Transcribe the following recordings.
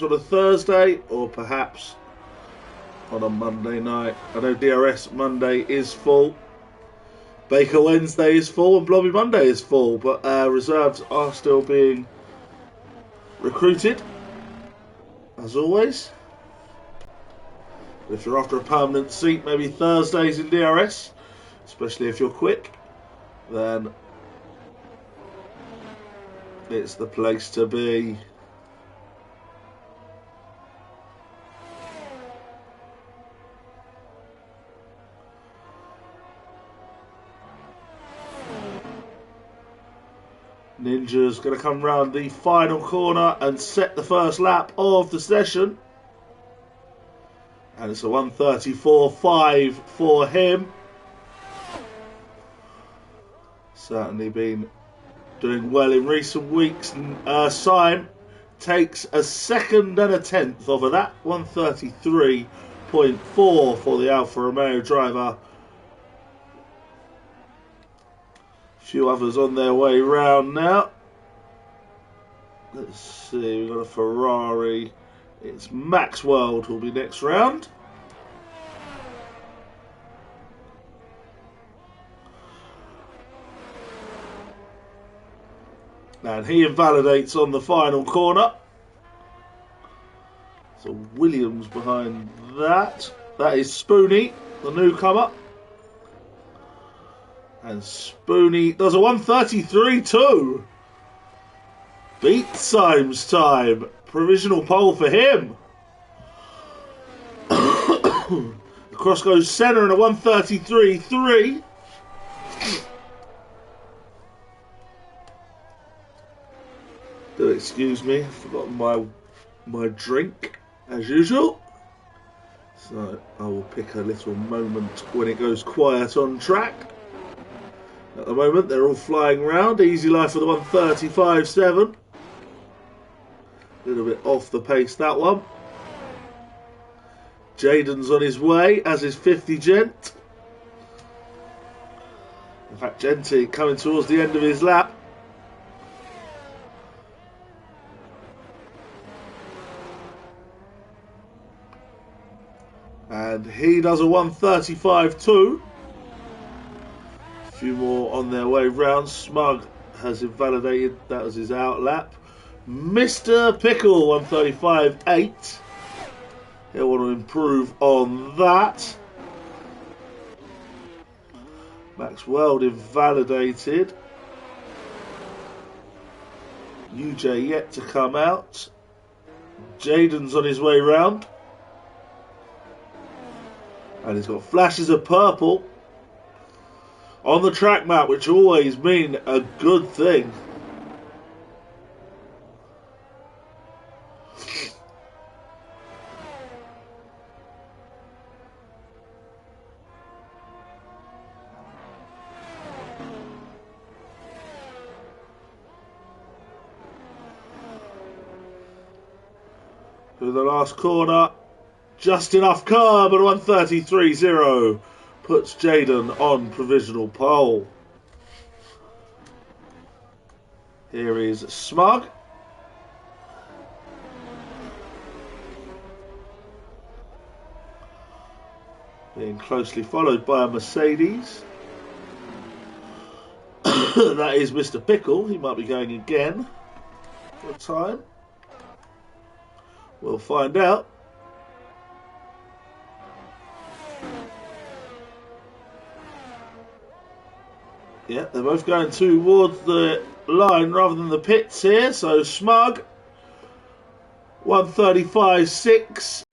on a Thursday or perhaps on a Monday night. I know DRS Monday is full, Baker Wednesday is full, and Blobby Monday is full, but reserves are still being recruited, as always. If you're after a permanent seat, maybe Thursdays in DRS, especially if you're quick, then it's the place to be. Ninja's going to come round the final corner and set the first lap of the session. And it's a 1:34.5 for him. Certainly been doing well in recent weeks. Syme takes a second and a tenth over that. 1:33.4 for the Alfa Romeo driver. A few others on their way round now. Let's see, we've got a Ferrari. It's Maxwell who'll be next round. And he invalidates on the final corner. So Williams behind that. That is Spoony, the newcomer. And Spoony does a 1:33.2. Beat Syme's time. Provisional pole for him. The cross goes centre and a 1:33.3. Do excuse me, I've forgotten my drink as usual. So I will pick a little moment when it goes quiet on track. At the moment they're all flying round. Easy life for the 1:35.7. A little bit off the pace that one. Jaden's on his way, as is 50 Gent. In fact, Genty coming towards the end of his lap. And he does a 1:35.2. A few more on their way round. Smug has invalidated. That was his out lap. Mr. Pickle, 1:35.8. He'll want to improve on that. Max Weld invalidated. UJ yet to come out. Jaden's on his way round. And he's got flashes of purple on the track map, which always mean a good thing. To the last corner. Just enough curb at 1:33.0 puts Jaden on provisional pole. Here is Smug. Being closely followed by a Mercedes. That is Mr. Pickle. He might be going again for a time. We'll find out. Yeah, they're both going towards the line rather than the pits here. So Smug, 1:35.6.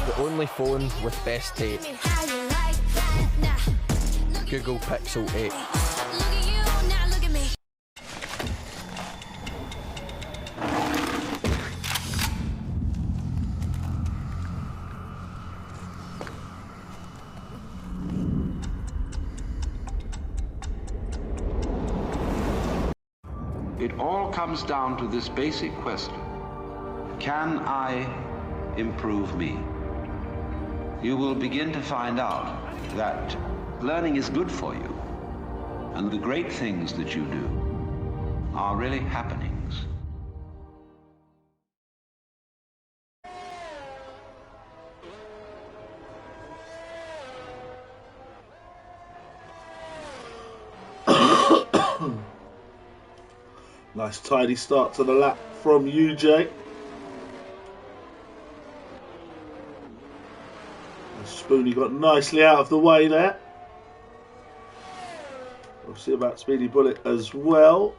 The only phone with best tape. Google Pixel 8. It all comes down to this basic question. Can I improve me? you will begin to find out that learning is good for you, and the great things that you do are really happenings. Nice tidy start to the lap from UJ. Spoonie got nicely out of the way there. We'll see about Speedy Bullet as well.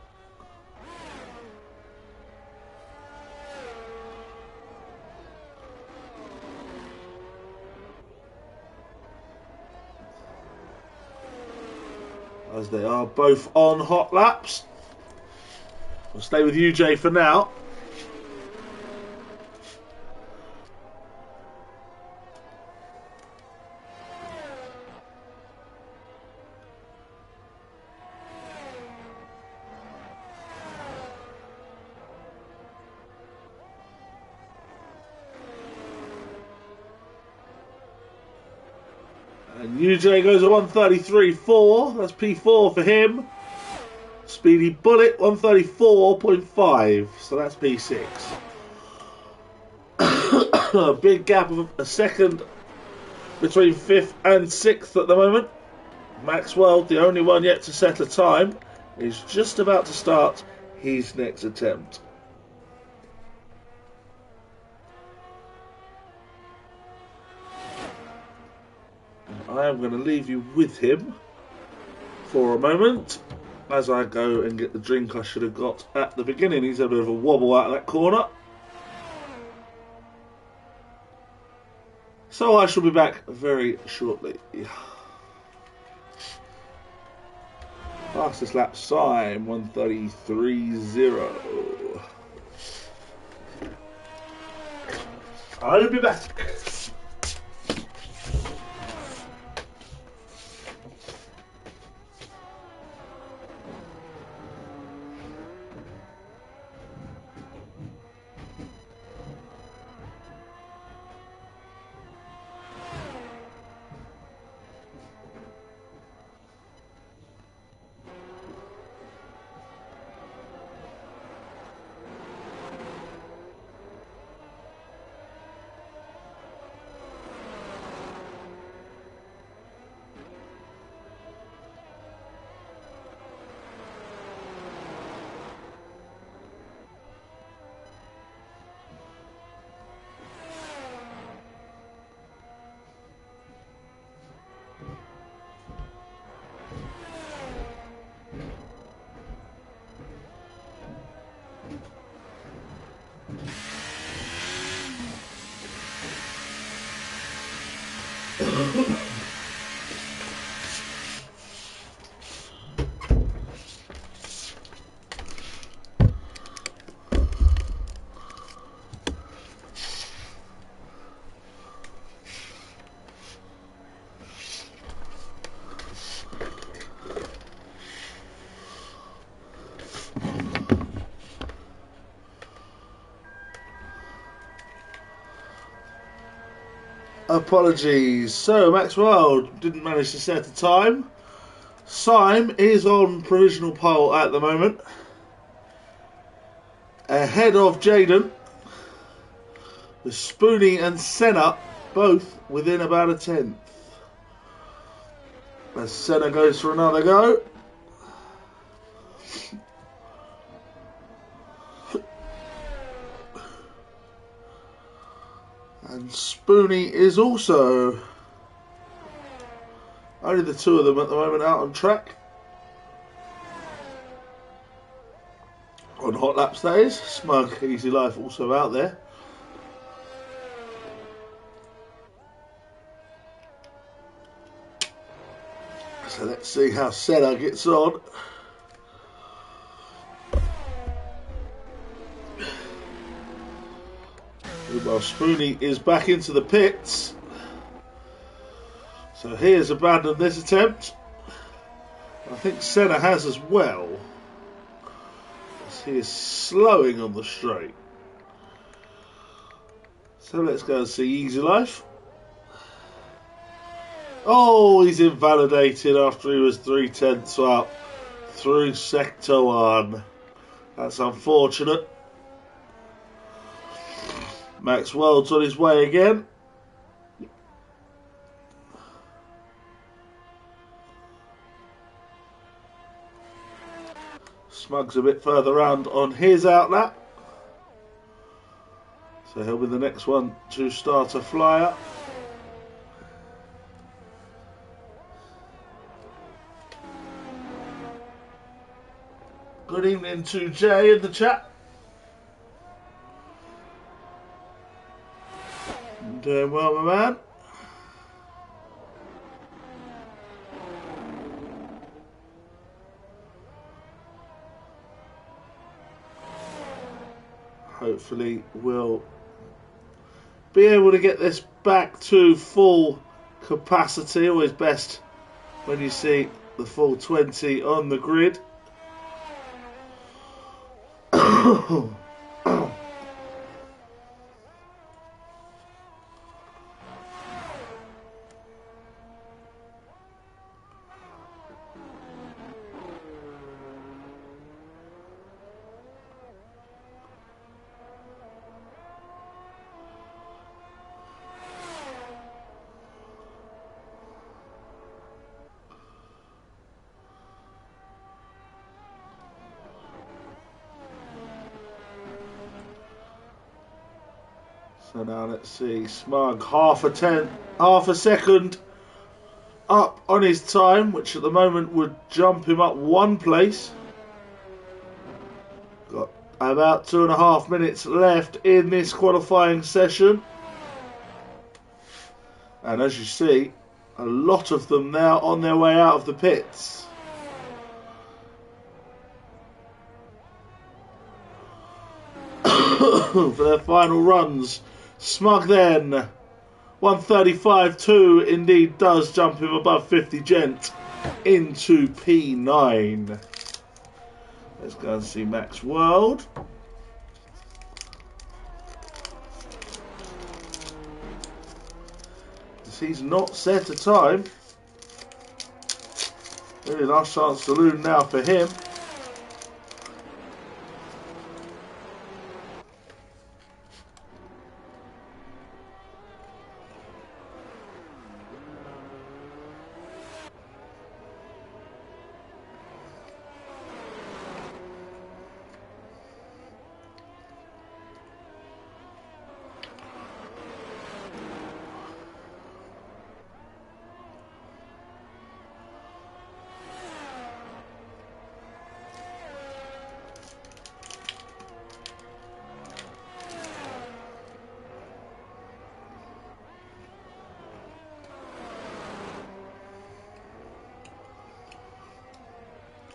As they are both on hot laps. We'll stay with UJ for now. And UJ goes at 133.4. That's P4 for him. Speedy Bullet 134.5. So that's P6. A big gap of a second between 5th and 6th at the moment. Maxwell, the only one yet to set a time, is just about to start his next attempt. I am going to leave you with him for a moment as I go and get the drink I should have got at the beginning. He's a bit of a wobble out of that corner. So I shall be back very shortly. Fastest lap time 133.0. I'll be back. Apologies. So Maxwell didn't manage to set a time. Syme is on provisional pole at the moment, ahead of Jaden. The Spoonie and Senna both within about a tenth. As Senna goes for another go. And Spoonie is also, only the two of them at the moment out on track. On hot laps, that is. Smug, Easy Life also out there. So let's see how Senna gets on. Well, Spoonie is back into the pits. So he has abandoned this attempt. I think Senna has as well. As he is slowing on the straight. So let's go and see Easy Life. Oh, he's invalidated after he was 3/10 up through sector 1. That's unfortunate. Max World's on his way again. Smug's a bit further round on his outlap. So he'll be the next one to start a flyer. Good evening to Jay in the chat. Doing well, my man. Hopefully we'll be able to get this back to full capacity. Always best when you see the full 20 on the grid. So now let's see, Smug half a second up on his time, which at the moment would jump him up 1 place. Got about 2.5 minutes left in this qualifying session. And as you see, a lot of them now on their way out of the pits. For their final runs. Smug then, 1:35.2 indeed does jump him above 50 gent into P9. Let's go and see Max World. He's not set a time. Really nice chance to loom now for him.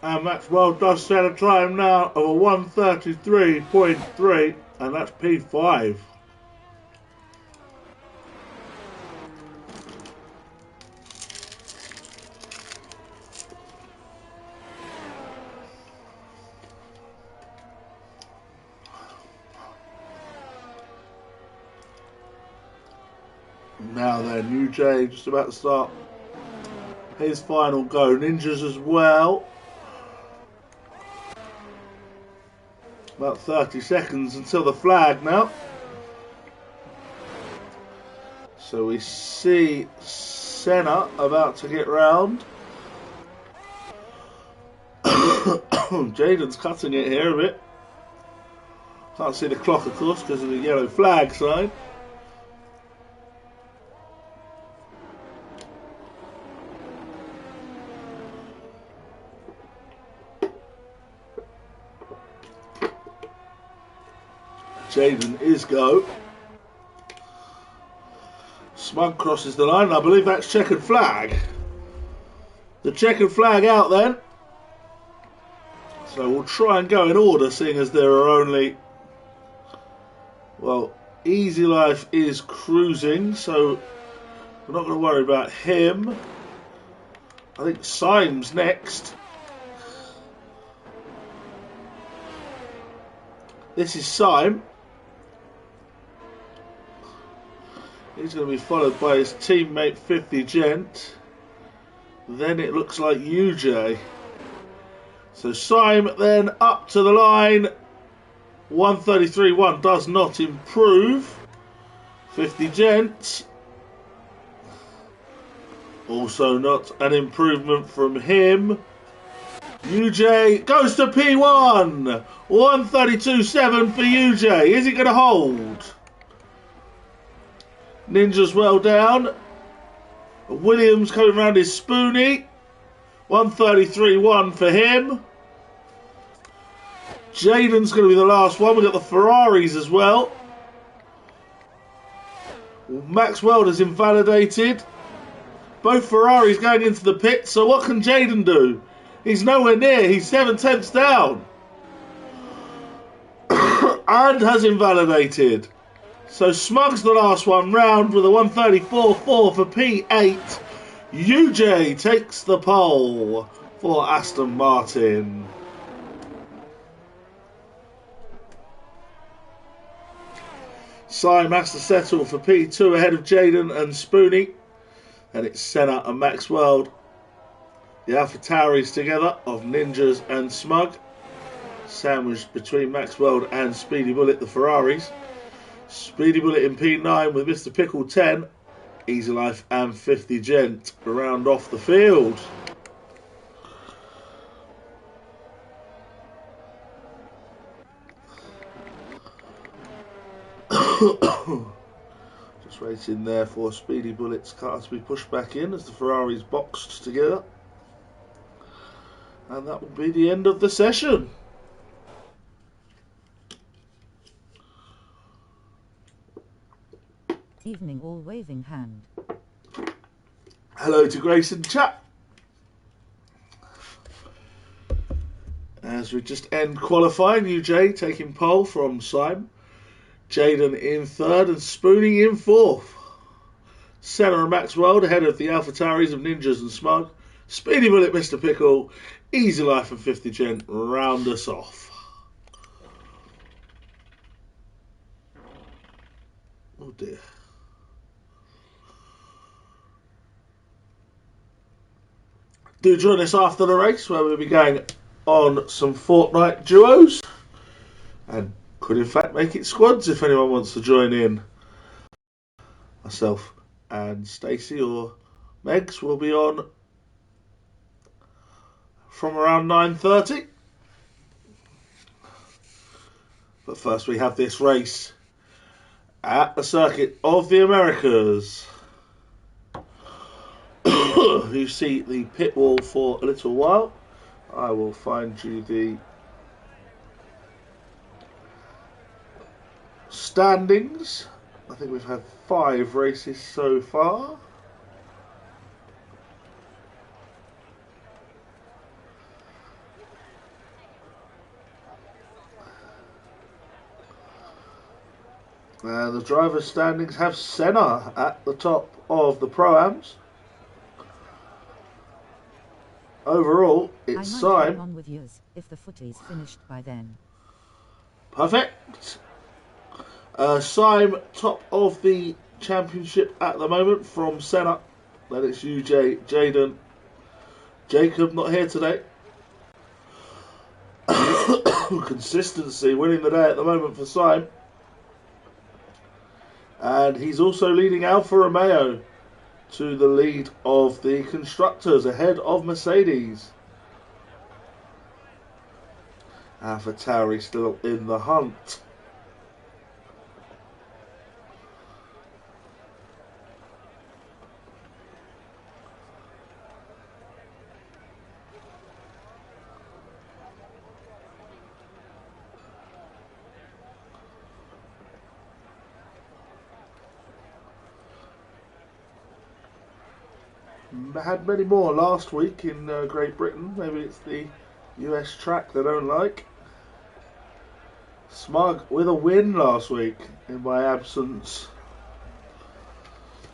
And Max World does set a time now of a 1:33.3, and that's P5. Now then, New Jay just about to start his final go. Ninjas as well. About 30 seconds until the flag now. So we see Senna about to get round. Jaden's cutting it here a bit. Can't see the clock, of course, because of the yellow flag sign. Jaden is go. Smug crosses the line. I believe that's checkered flag. The checkered flag out then. So we'll try and go in order, seeing as there are only... Well, Easy Life is cruising, so we're not going to worry about him. I think Syme's next. This is Syme. He's going to be followed by his teammate 50 Gent. Then it looks like UJ. So Syme then up to the line. 133.1 does not improve. 50 Gent. Also not an improvement from him. UJ goes to P1. 132.7 for UJ. Is it going to hold? Ninja's well down. Williams coming around his Spoonie. 133.1 for him. Jaden's going to be the last one. We've got the Ferraris as well. Max Welder's invalidated. Both Ferraris going into the pit. So what can Jaden do? He's nowhere near. He's 7/10 down. And has invalidated. So Smug's the last one round with a 134.4 for P8. UJ takes the pole for Aston Martin. Syme has to settle for P2 ahead of Jaden and Spoonie. And it's Senna and Maxwell. The AlphaTauris together of Ninjas and Smug. Sandwiched between Maxwell and Speedy Bullet, the Ferraris. Speedy Bullet in P9 with Mr. Pickle 10. Easy Life and 50 Gent round off the field. Just waiting there for Speedy Bullet's car to be pushed back in as the Ferraris boxed together. And that will be the end of the session. Evening, all waving hand. Hello to Grace and chat. As we just end qualifying, UJ taking pole from Syme. Jaden in third and Spoonie in fourth. Senna and Maxwell ahead of the AlphaTauris of Ninjas and Smug. Speedy Bullet, Mr. Pickle, Easy Life and 50 Gent round us off. Oh dear. Do join us after the race where we'll be going on some Fortnite duos and could in fact make it squads if anyone wants to join in. Myself and Stacey or Megs will be on from around 9:30. But first we have this race at the Circuit of the Americas. You see the pit wall for a little while. I will find you the standings. I think we've had 5 races so far. The driver's standings have Senna at the top of the Pro-Ams. Overall, it's Syme. On with yours if the footy's finished by then. Perfect. Syme top of the championship at the moment from Senna. Then it's UJ, Jaden, Jacob not here today. Consistency winning the day at the moment for Syme. And he's also leading Alfa Romeo to the lead of the constructors ahead of Mercedes. AlphaTauri still in the hunt. Had many more last week in Great Britain. Maybe it's the US track they don't like. Smug with a win last week in my absence.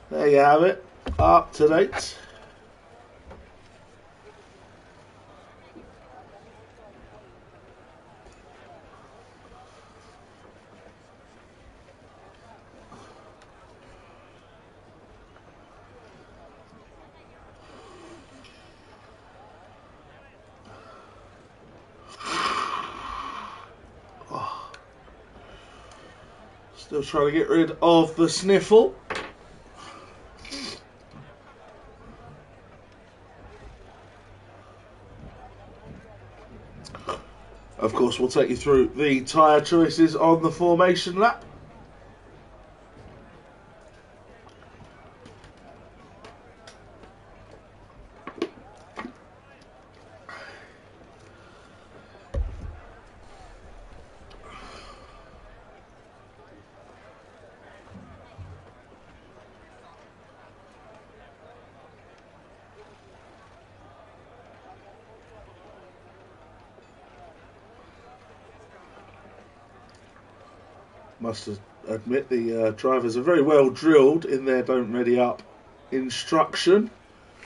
There you have it. Up to date. Still trying to get rid of the sniffle. Of course, we'll take you through the tyre choices on the formation lap. Must admit the drivers are very well drilled in their don't ready up instruction.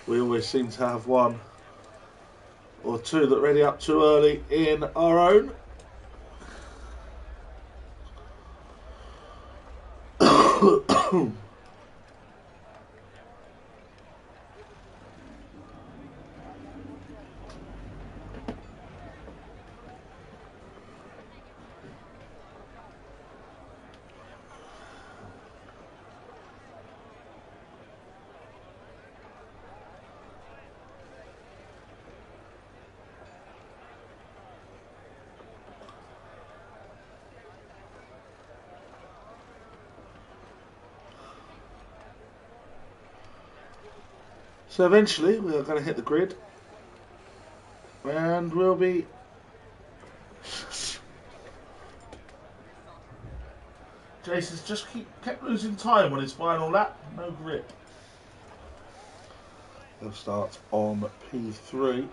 We always seem to have one or two that ready up too early in our own. So eventually we are going to hit the grid and we'll be Jason's just kept losing time on his final lap, no grip. They'll start on P3.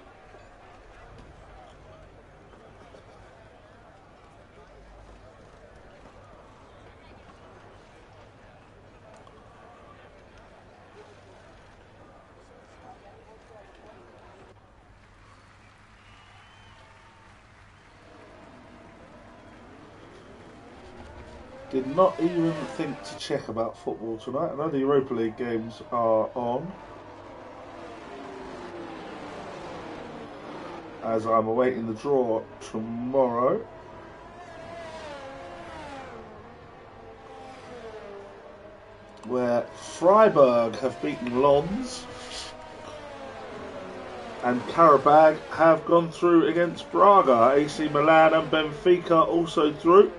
Did not even think to check about football tonight. I know the Europa League games are on, as I'm awaiting the draw tomorrow. Where Freiburg have beaten Lons and Karabag have gone through against Braga. AC Milan and Benfica also through.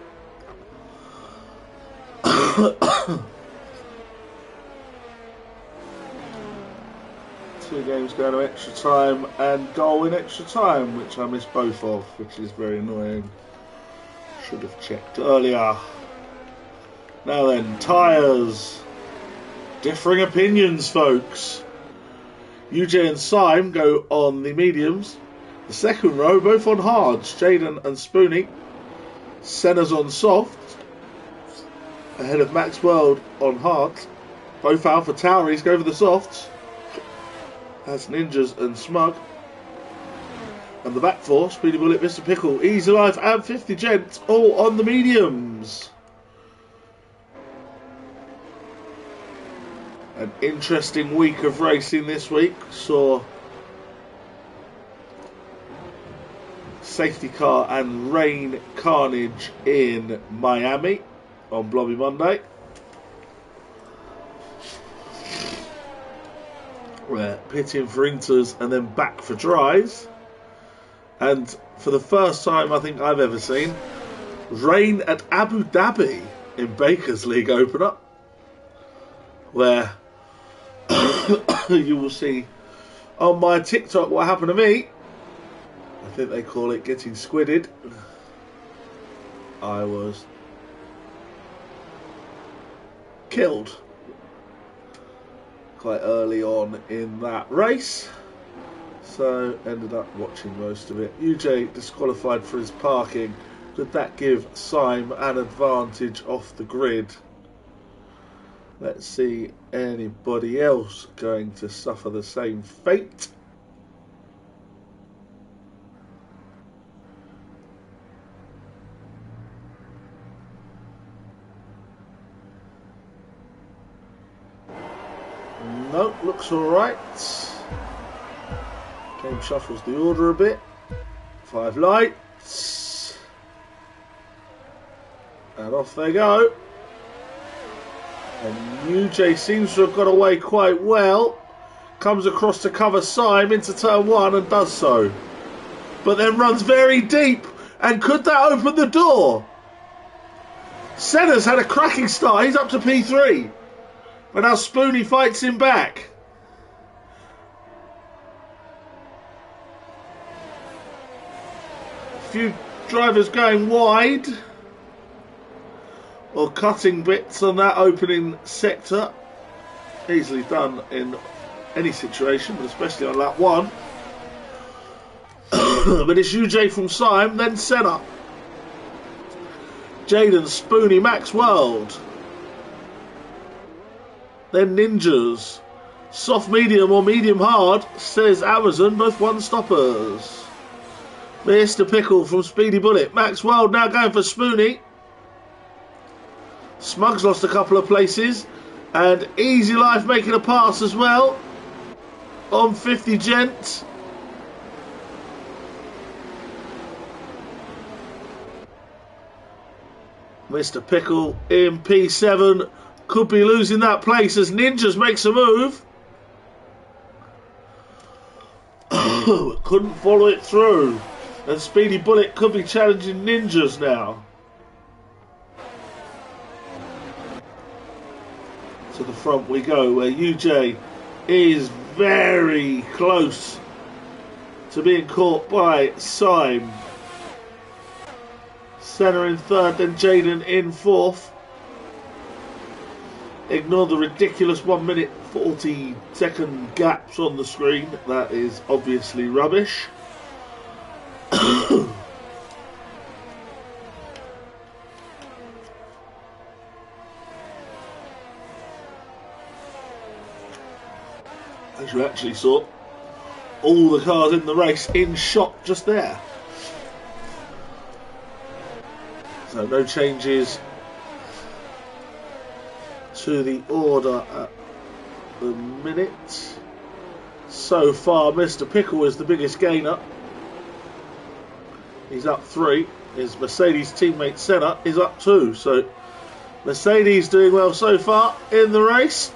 Two games going to extra time and goal in extra time, which I missed both of, which is very annoying. Should have checked earlier. Now then, tyres. Differing opinions, folks. UJ and Syme go on the mediums. The second row both on hards. Jaden and Spoonie. Senna's on soft. Ahead of Max World on hards. Both Alpha Tauris go for the softs. That's Ninjas and Smug. And the back four, Speedy Bullet, Mr. Pickle, Easy Life and 50 Gents, all on the mediums. An interesting week of racing this week. Saw safety car and rain carnage in Miami on Blobby Monday. We're pitting for inters and then back for dries. And for the first time I think I've ever seen, rain at Abu Dhabi in Baker's League opener, where you will see on my TikTok what happened to me. I think they call it getting squidded. I was killed quite early on in that race, so ended up watching most of it. UJ disqualified for his parking. Did that give Syme an advantage off the grid? Let's see anybody else going to suffer the same fate. Nope, looks alright. Game shuffles the order a bit. 5 lights. And off they go. And UJ seems to have got away quite well. Comes across to cover Syme into turn 1 and does so. But then runs very deep. And could that open the door? Senna's had a cracking start. He's up to P3. But now Spoony fights him back. A few drivers going wide. Or cutting bits on that opening sector. Easily done in any situation, but especially on lap 1. But it's UJ from Syme, then Senna. Jaden, Spoony, Max World. Then Ninjas. Soft medium or medium hard, says Amazon, both one stoppers. Mr. Pickle from Speedy Bullet. Max World now going for Spoony. Smug's lost a couple of places. And Easy Life making a pass as well. On 50 Gent. Mr. Pickle in P7 could be losing that place as Ninjas makes a move. Couldn't follow it through. And Speedy Bullet could be challenging Ninjas now. To the front we go, where UJ is very close to being caught by Syme. Senna in 3rd, then Jaden in 4th. Ignore the ridiculous 1 minute 40 second gaps on the screen. That is obviously rubbish. As you actually saw, all the cars in the race in shot just there. So no changes to the order at the minute. So far, Mr. Pickle is the biggest gainer. He's up 3. His Mercedes teammate Senna is up 2. So Mercedes doing well so far in the race.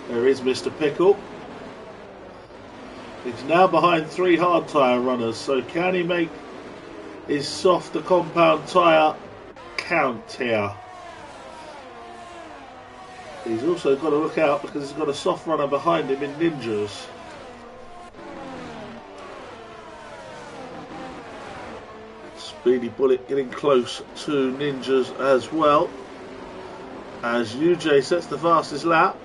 There is Mr. Pickle. He's now behind 3 hard tyre runners, so can he make his softer compound tyre count here? He's also got to look out because he's got a soft runner behind him in Ninjas. Speedy Bullet getting close to Ninjas as well, as UJ sets the fastest lap.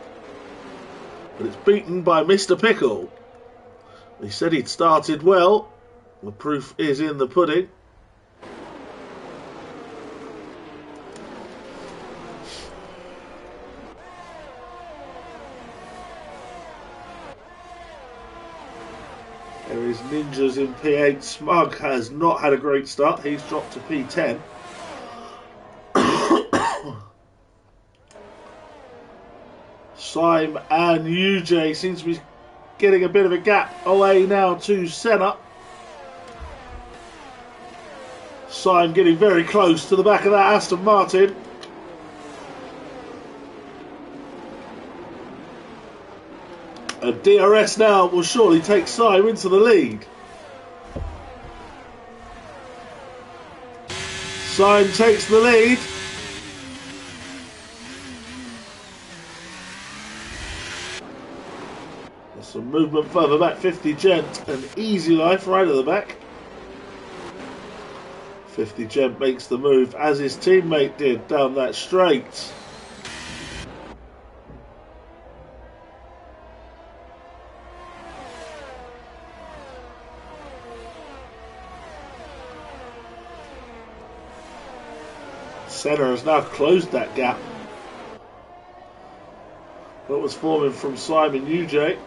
But it's beaten by Mr. Pickle. He said he'd started well. The proof is in the pudding. There is Ninjas in P8. Smug has not had a great start. He's dropped to P10. Syme and UJ seem to be getting a bit of a gap away now to Senna. Syme getting very close to the back of that Aston Martin. A DRS now will surely take Syme into the lead. Syme takes the lead. Some movement further back, 50 Gent and Easy Life right at the back. 50 Gent makes the move as his teammate did down that straight. Senna has now closed that gap that was forming from Syme and UJ.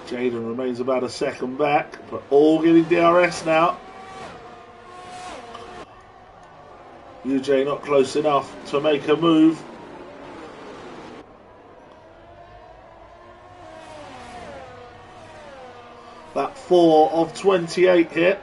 Jaden remains about a second back, but all getting DRS now. UJ not close enough to make a move. That 4 of 28 here.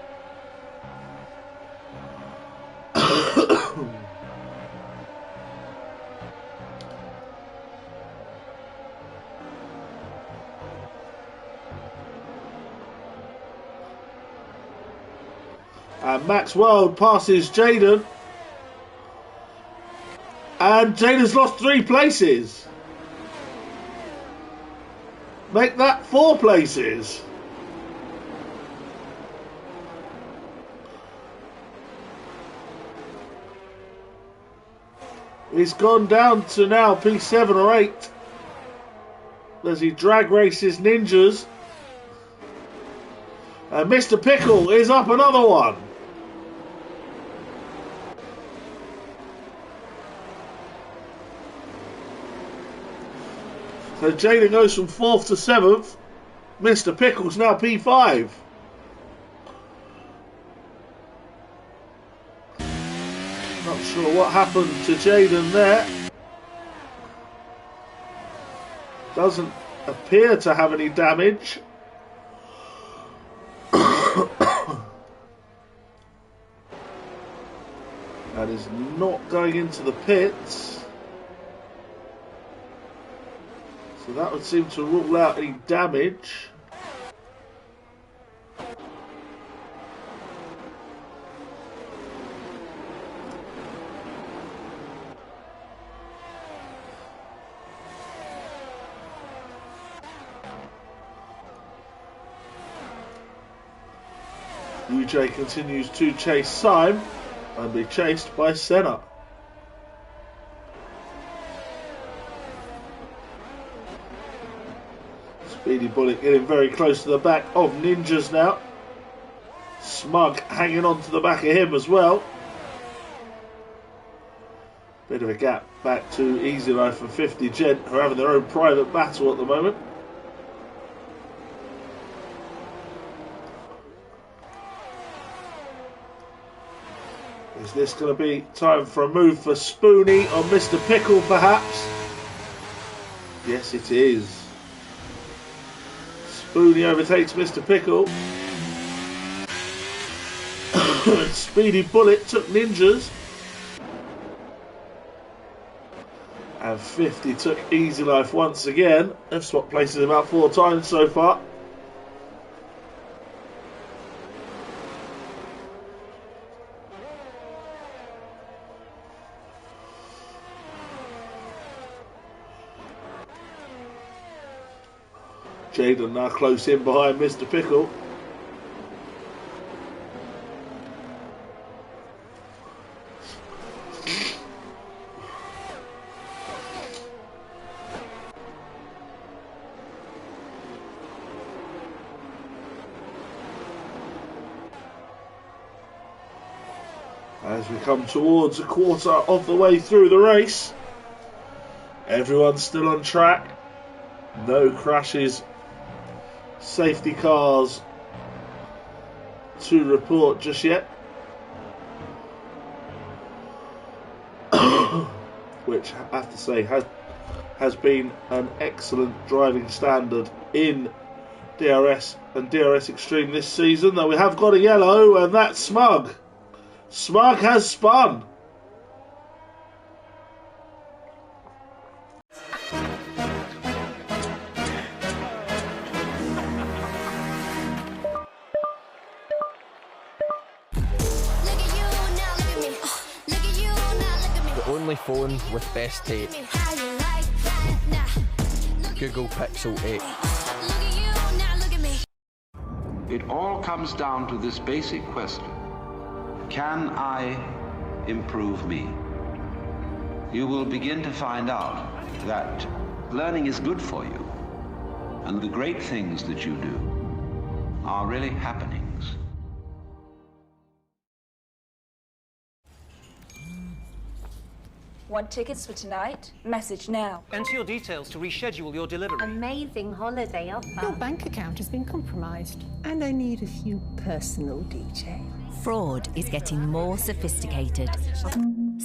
And Max World passes Jaden. And Jaden's lost 3 places. Make that 4 places. He's gone down to now P7 or 8 as he drag races ninjas. And Mr. Pickle is up another one. So Jaden goes from 4th to 7th. Mr. Pickle's now P5. Not sure what happened to Jaden there. Doesn't appear to have any damage. That is not going into the pits. So that would seem to rule out any damage. UJ continues to chase Syme and be chased by Senna. Speedy Bullet getting very close to the back of Ninjas now. Smug hanging on to the back of him as well. Bit of a gap back to Easy Life and 50 Gent, who are having their own private battle at the moment. Is this going to be time for a move for Spoonie on Mr. Pickle, perhaps? Yes, it is. Spoonie overtakes Mr. Pickle. Speedy Bullet took Ninjas. And 50 took Easy Life once again. They've swapped places about 4 times so far. Jaden now close in behind Mr. Pickle. As we come towards a quarter of the way through the race, everyone's still on track. No crashes. Safety cars to report just yet. Which I have to say has been an excellent driving standard in DRS and DRS eXtreme this season, though we have got a yellow, and that's Smug. Smug has spun. Only phone with best tape. Google Pixel 8. It all comes down to this basic question. Can I improve me? You will begin to find out that learning is good for you, and the great things that you do are really happenings. Want tickets for tonight? Message now. Enter your details to reschedule your delivery. Amazing holiday offer. Your bank account has been compromised, and I need a few personal details. Fraud is getting more sophisticated.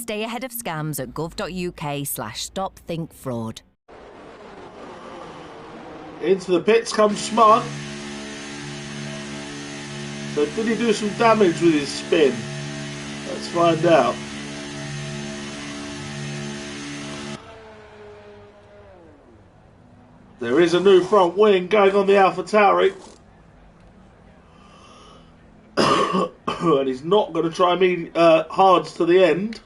Stay ahead of scams at gov.uk/stopthinkfraud. Into the pits comes Smart. So did he do some damage with his spin? Let's find out. There is a new front wing going on the AlphaTauri. And he's not going to try hards to the end.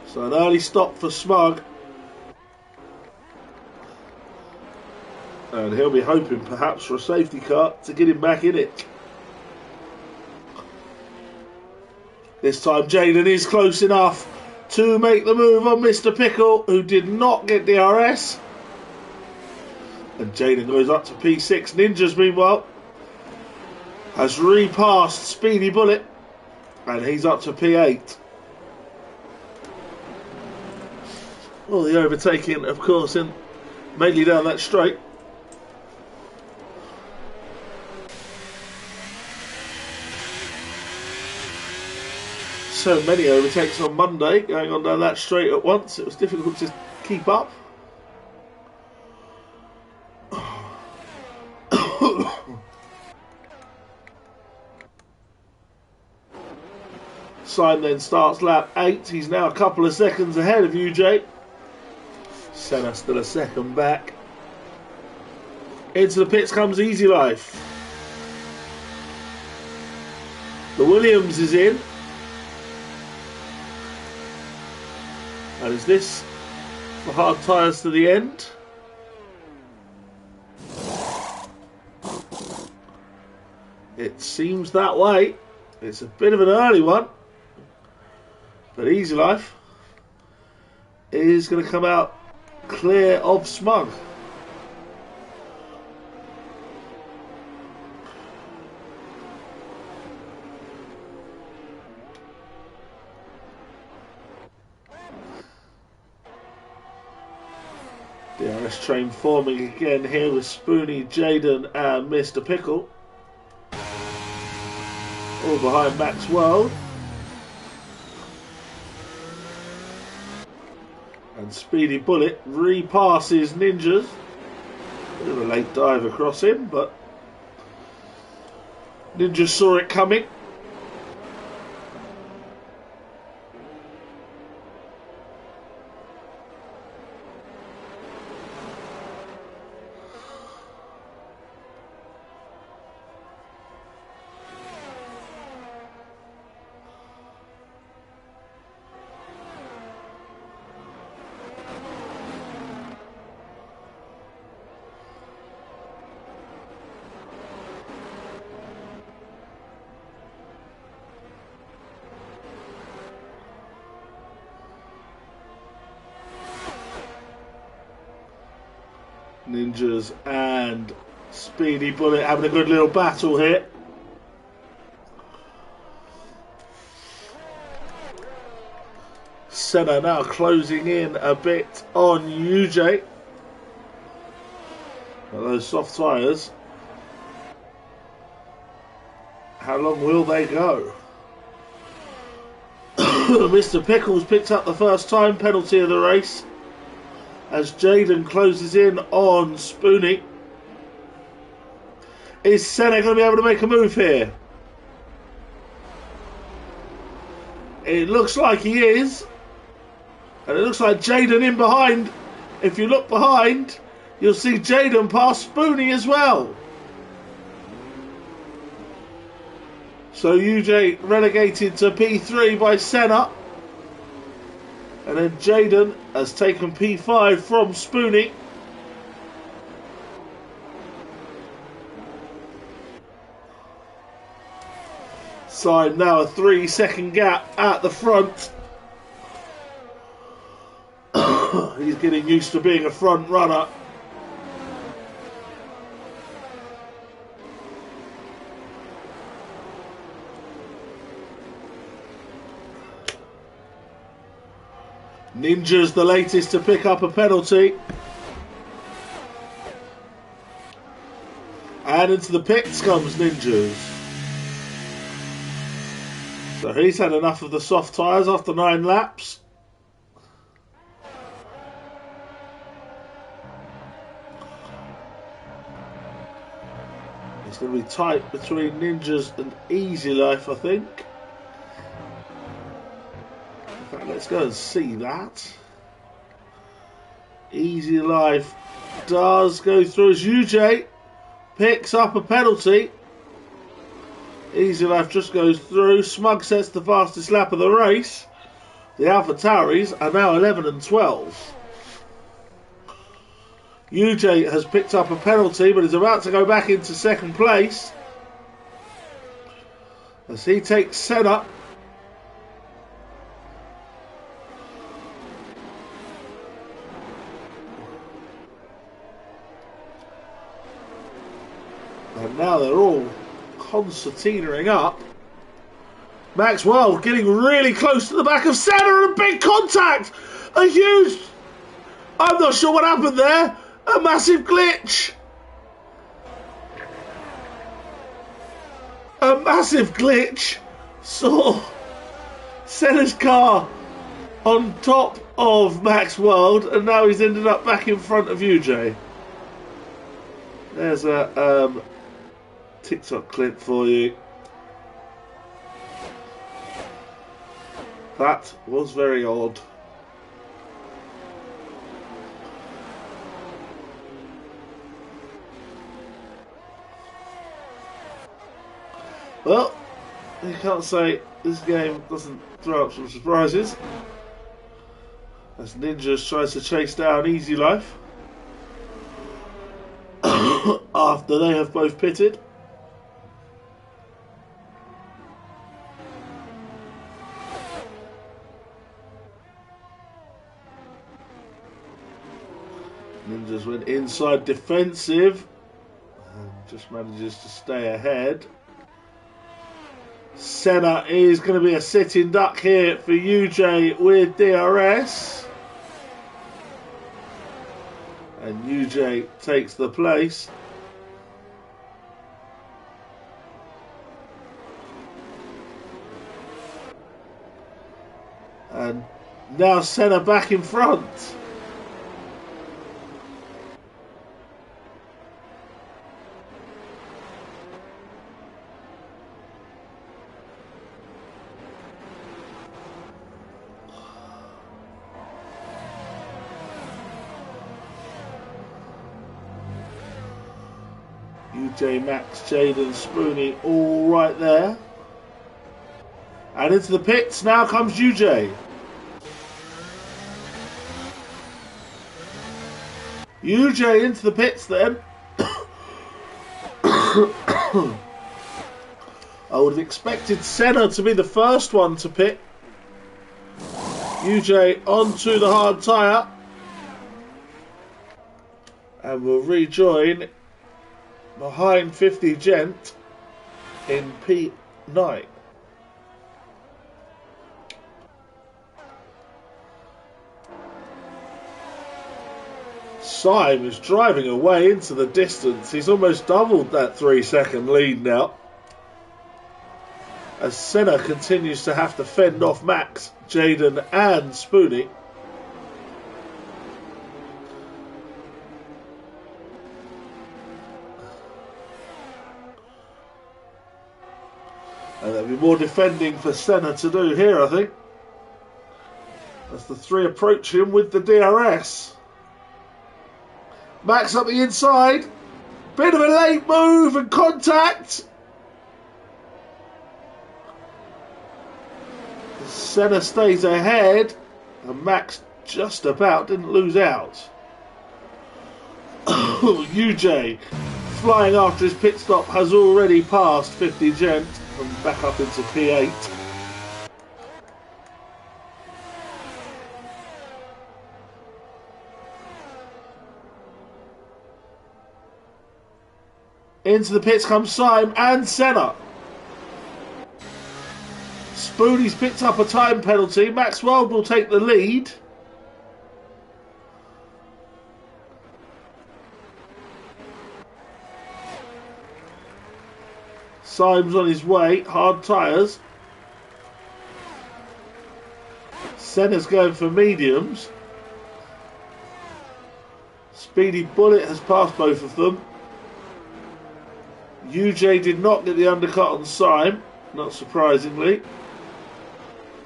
So an early stop for Smug. And he'll be hoping perhaps for a safety car to get him back in it. This time Jaden is close enough to make the move on Mr. Pickle, who did not get DRS. And Jaden goes up to P6. Ninjas, meanwhile, has repassed Speedy Bullet. And he's up to P8. Well, the overtaking, of course, mainly down that straight. So many overtakes on Monday going on down that straight at once. It was difficult to keep up. Sign then starts lap 8. He's now a couple of seconds ahead of UJ. Senna still a second back. Into the pits comes Easy Life. The Williams is in. And is this for hard tyres to the end? It seems that way. It's a bit of an early one. But Easy Life is going to come out clear of Smug. DRS train forming again here with Spoony, Jaden and Mr. Pickle. All behind Max World. And Speedy Bullet repasses Ninjas. Bit of a late dive across him, but Ninjas saw it coming. Ninjas and Speedy Bullet having a good little battle here. Senna now closing in a bit on UJ. Those soft tyres, how long will they go? Mr. Pickles picked up the first time penalty of the race as Jaden closes in on Spoony. Is Senna going to be able to make a move here? It looks like he is. And it looks like Jaden in behind. If you look behind, you'll see Jaden pass Spoony as well. So UJ relegated to P3 by Senna. And then Jaden has taken P5 from Spoony. Side now a 3-second gap at the front. He's getting used to being a front runner. Ninja's the latest to pick up a penalty. And into the pits comes Ninjas. So he's had enough of the soft tyres after 9 laps. It's going to be tight between Ninjas and Easy Life, I think. In fact, let's go and see that. Easy Life does go through as UJ picks up a penalty. Easy Life just goes through. Smug sets the fastest lap of the race. The AlphaTauris are now 11 and 12. UJ has picked up a penalty but is about to go back into second place as he takes Senna. And now they're all concertinaing up. Maxwell getting really close to the back of Senna and a big contact! A huge... I'm not sure what happened there. A massive glitch. A massive glitch saw Senna's car on top of Max World, and now he's ended up back in front of UJ. There's a TikTok clip for you. That was very odd. Well, you can't say this game doesn't throw up some surprises. As Ninjas tries to chase down Easy Life after they have both pitted. Ninjas went inside defensive and just manages to stay ahead. Senna is going to be a sitting duck here for UJ with DRS. And UJ takes the place. And now Senna back in front. UJ, Max, Jaden, Spoonie all right there. And into the pits now comes UJ. UJ into the pits then. I would have expected Senna to be the first one to pit. UJ onto the hard tyre. And will rejoin behind 50 Gent in P9. Syme is driving away into the distance. He's almost doubled that 3-second lead now. As Senna continues to have to fend off Max, Jaden and Spoonie. And there'll be more defending for Senna to do here, I think. As the three approach him with the DRS. Max up the inside. Bit of a late move and contact. Senna stays ahead. And Max just about didn't lose out. UJ flying after his pit stop has already passed 50 Gent. And back up into P8. Into the pits comes Syme and Senna. Spoonie's picked up a time penalty. Maxwell will take the lead. Syme's on his way, hard tyres. Senna's going for mediums. Speedy Bullet has passed both of them. UJ did not get the undercut on Syme, not surprisingly.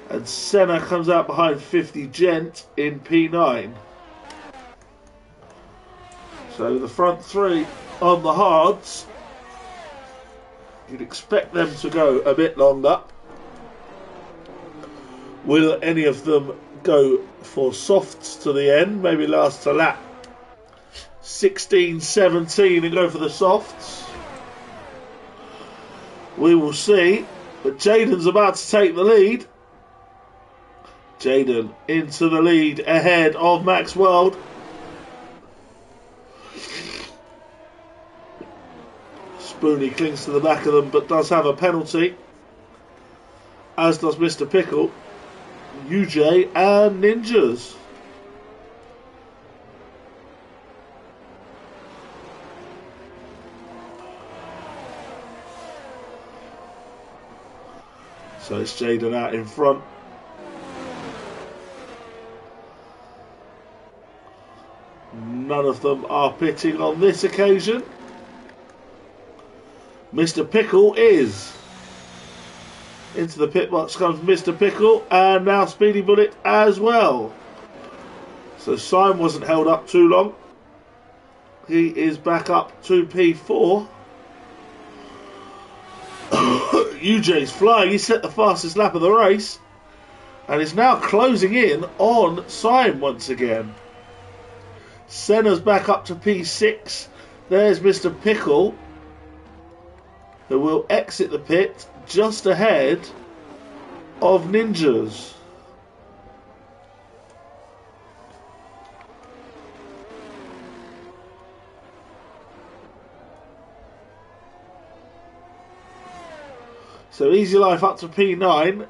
And Senna comes out behind 50 Gent in P9. So the front three on the hards, you'd expect them to go a bit longer. Will any of them go for softs to the end? Maybe last to lap 16, 17 and go for the softs? We will see. But Jaden's about to take the lead. Jaden into the lead ahead of Max World. Spoonie clings to the back of them but does have a penalty. As does Mr. Pickle, UJ and Ninjas. So it's Jaden out in front. None of them are pitting on this occasion. Mr. Pickle is. Into the pit box comes Mr. Pickle and now Speedy Bullet as well. So Syme wasn't held up too long. He is back up to P4. UJ's flying. He set the fastest lap of the race and is now closing in on Syme once again. Senna's back up to P6. There's Mr. Pickle, who will exit the pit just ahead of Ninjas. So Easy Life up to P9,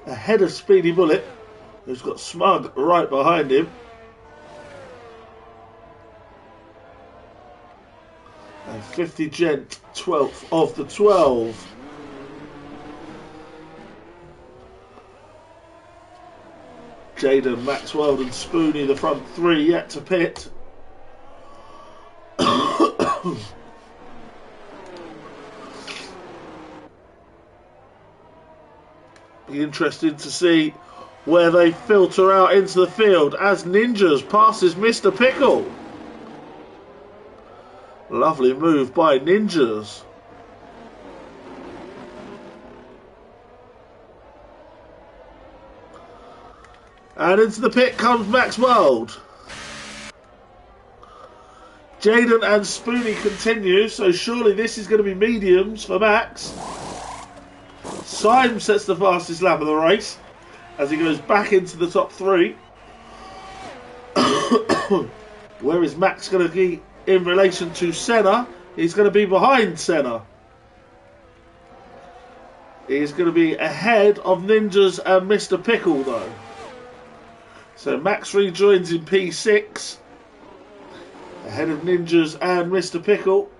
ahead of Speedy Bullet, who's got Smug right behind him. And 50 Gent, 12th of the 12. Jaden, Maxwell and Spoonie, the front three, yet to pit. Be interesting to see where they filter out into the field as Ninjas passes Mr. Pickle. Lovely move by Ninjas. And into the pit comes Max World. Jaden and Spoonie continue, so surely this is going to be mediums for Max. Syme sets the fastest lap of the race as he goes back into the top three. Where is Max going to be in relation to Senna? He's going to be behind Senna. He's going to be ahead of Ninjas and Mr. Pickle though. So Max rejoins in P6. Ahead of Ninjas and Mr. Pickle.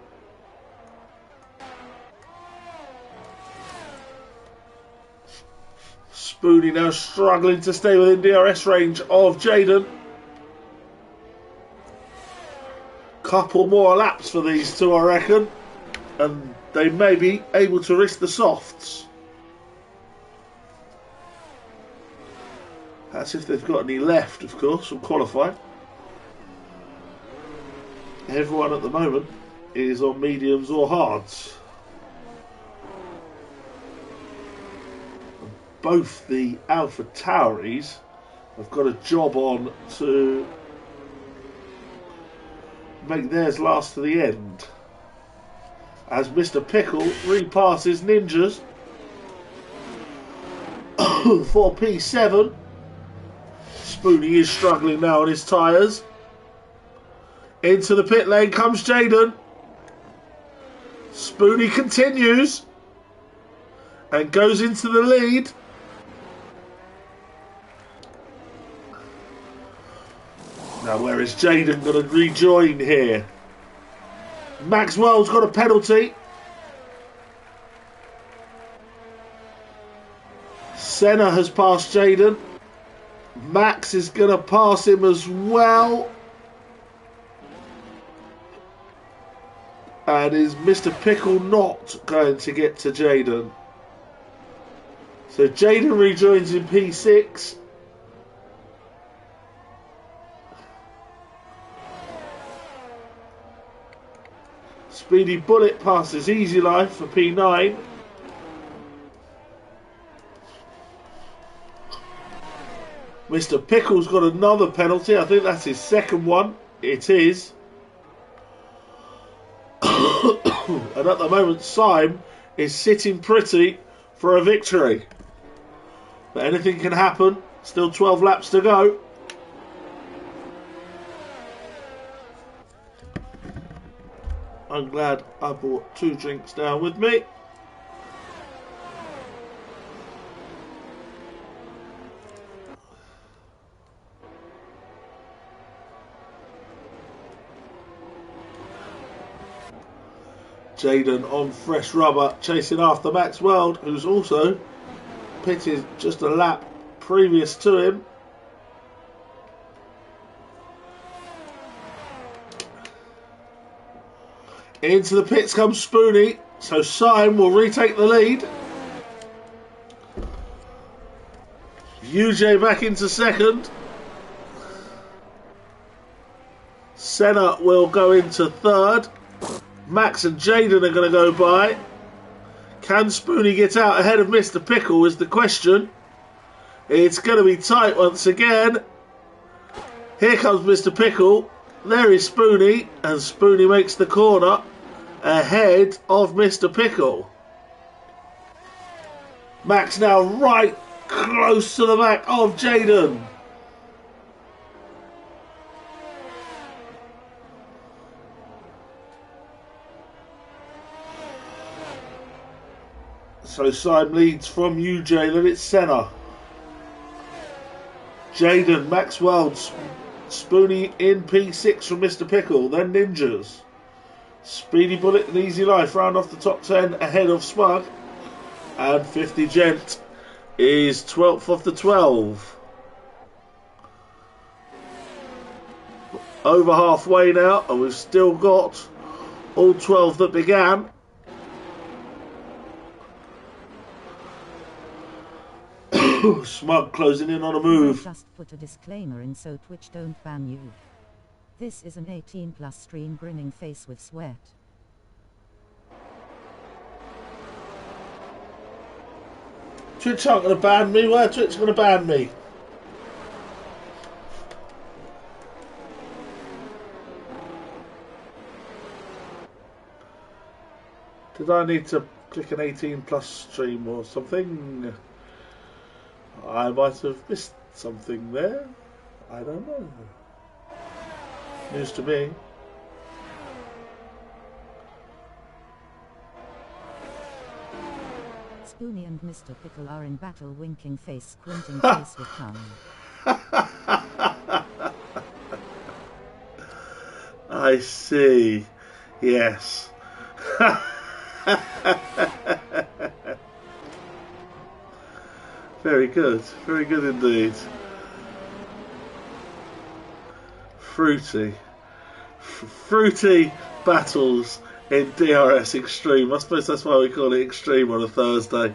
Spoonie now struggling to stay within DRS range of Jaden. Couple more laps for these two, I reckon. And they may be able to risk the softs. That's if they've got any left, of course, from qualifying. Everyone at the moment is on mediums or hards. Both the Alpha Tauris have got a job on to make theirs last to the end. As Mr. Pickle repasses Ninjas for P7. Spoonie is struggling now on his tyres. Into the pit lane comes Jaden. Spoonie continues and goes into the lead. Now where is Jaden going to rejoin here? Maxwell's got a penalty. Senna has passed Jaden. Max is going to pass him as well. And is Mr. Pickle not going to get to Jaden? So Jaden rejoins in P6. Speedy Bullet passes Easy Life for P9. Mr. Pickle's got another penalty. I think that's his second one. It is. And at the moment, Syme is sitting pretty for a victory. But anything can happen. Still 12 laps to go. I'm glad I brought 2 drinks down with me. Jaden on fresh rubber, chasing after Max Weld, who's also pitted just a lap previous to him. Into the pits comes Spoonie, so Syme will retake the lead. UJ back into second. Senna will go into third. Max and Jaden are going to go by. Can Spoonie get out ahead of Mr. Pickle is the question. It's going to be tight once again. Here comes Mr. Pickle. There is Spoonie, and Spoonie makes the corner ahead of Mr. Pickle. Max now right close to the back of Jaden. So Syme leads from UJ, then it's Senna. Jaden, Max Weld, Spoonie in P6 from Mr. Pickle, then Ninjas. Speedy Bullet and Easy Life round off the top 10 ahead of Smug. And 50 Gent is 12th of the 12. Over halfway now, and we've still got all 12 that began. Smug closing in on a move. Just put a disclaimer in so Twitch don't ban you. This is an 18+ stream, grinning face with sweat. Twitch aren't going to ban me. Why are Twitch going to ban me? Did I need to click an 18+ stream or something? I might have missed something there. I don't know. News to me. Spoonie and Mr. Pickle are in battle, winking face, squinting face with tongue. I see. Yes. Very good. Very good indeed. Fruity. Fruity battles in DRS Extreme. I suppose that's why we call it Extreme on a Thursday.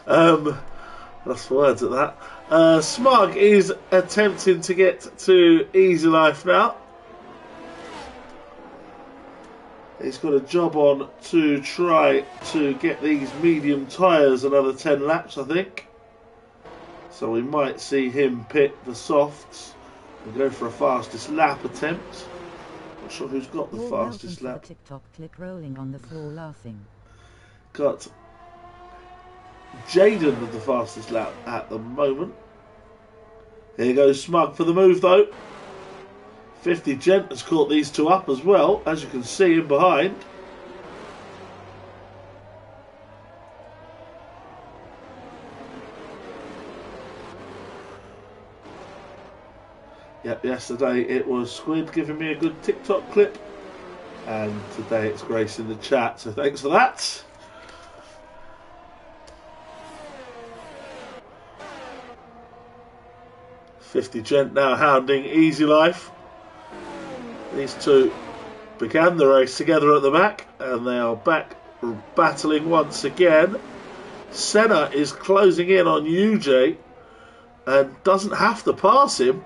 That's words at that. Smug is attempting to get to Easy Life now. He's got a job on to try to get these medium tyres another 10 laps, I think. So we might see him pit the softs and go for a fastest lap attempt. Not sure who's got the fastest lap. The TikTok clip rolling on the floor laughing. Got Jaden with the fastest lap at the moment. Here goes Smug for the move though. 50 Gent has caught these two up as well, as you can see in behind. Yep, yesterday it was Squid giving me a good TikTok clip, and today it's Grace in the chat, so thanks for that. 50 Gent now hounding Easy Life. These two began the race together at the back, and they are back battling once again. Senna is closing in on UJ and doesn't have to pass him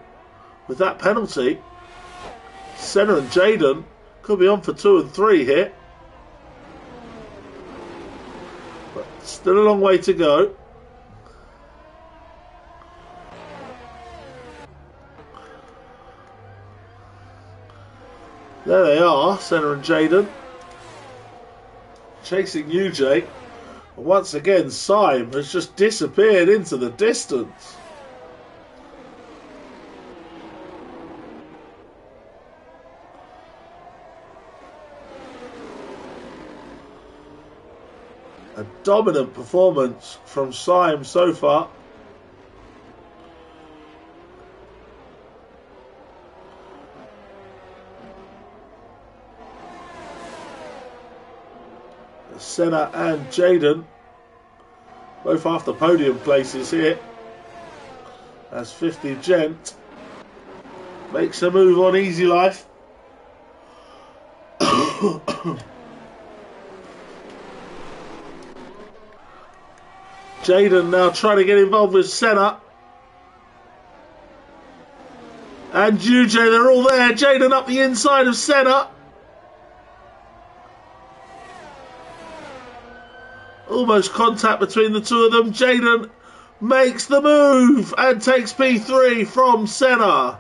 with that penalty. Senna and Jaden could be on for 2 and 3 here. But still a long way to go. There they are, Senna and Jaden. Chasing UJ. And once again, Syme has just disappeared into the distance. A dominant performance from Syme so far. Senna and Jaden both after podium places here, as 50 Gent makes a move on Easy Life. Jaden now trying to get involved with Senna. And UJ, they're all there. Jaden up the inside of Senna. Almost contact between the two of them. Jaden makes the move and takes P3 from Senna.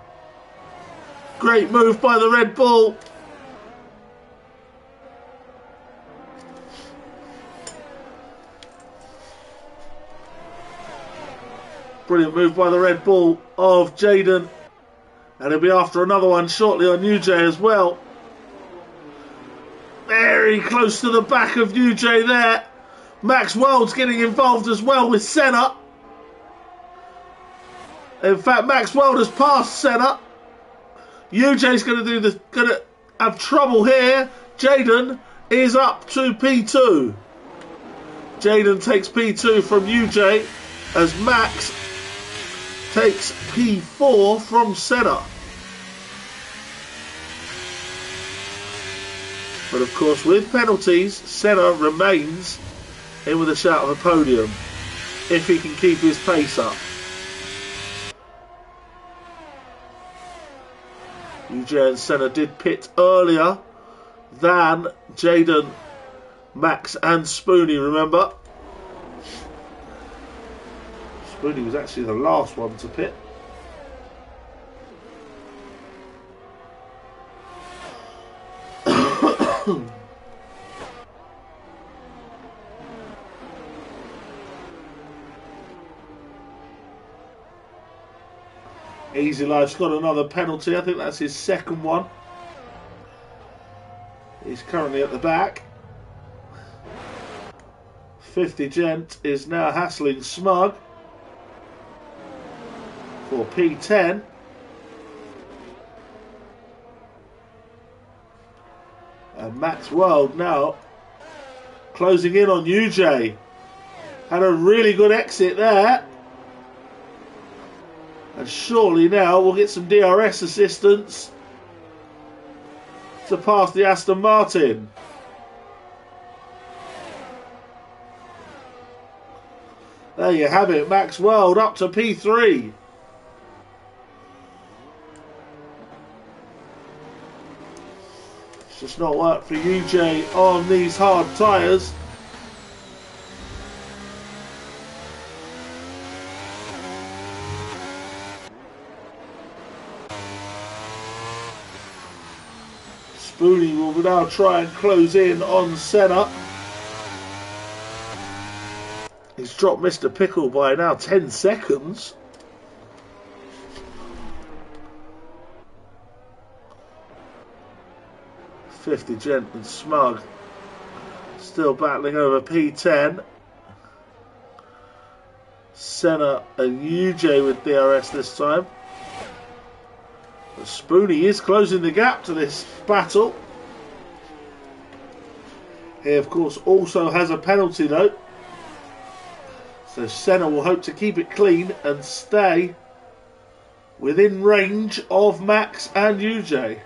Great move by the Red Bull. Brilliant move by the Red Bull of Jaden. And he'll be after another one shortly on UJ as well. Very close to the back of UJ there. Max Weld's getting involved as well with Senna. In fact, Max Weld has passed Senna. UJ's going to have trouble here. Jaden is up to P2. Jaden takes P2 from UJ as Max takes P4 from Senna. But of course, with penalties, Senna remains in with a shout of a podium if he can keep his pace up. UJ and Senna did pit earlier than Jaden, Max and Spoonie, remember? Spoonie was actually the last one to pit. Easy Life's got another penalty. I think that's his second one. He's currently at the back. 50 Gent is now hassling Smug for P10. And Max World now closing in on UJ. Had a really good exit there. And surely now we'll get some DRS assistance to pass the Aston Martin. There you have it, Max Weld up to P3. It's just not worked for UJ on these hard tyres. Spoonie will now try and close in on Senna. He's dropped Mr. Pickle by now 10 seconds. .50 Gent and Smug still battling over P10. Senna and UJ with DRS this time. But Spoonie is closing the gap to this battle. He of course also has a penalty though. So Senna will hope to keep it clean and stay within range of Max and UJ.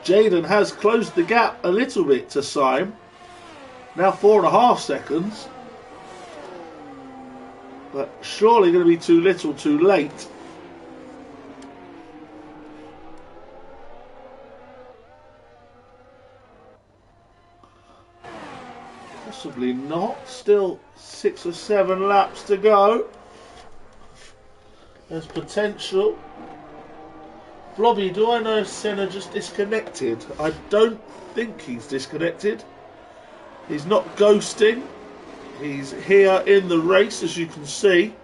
Jaden has closed the gap a little bit to Syme. Now 4.5 seconds. But surely going to be too little too late. Possibly not. Still 6 or 7 laps to go. There's potential. Blobby, do I know if Senna just disconnected? I don't think he's disconnected. He's not ghosting. He's here in the race, as you can see.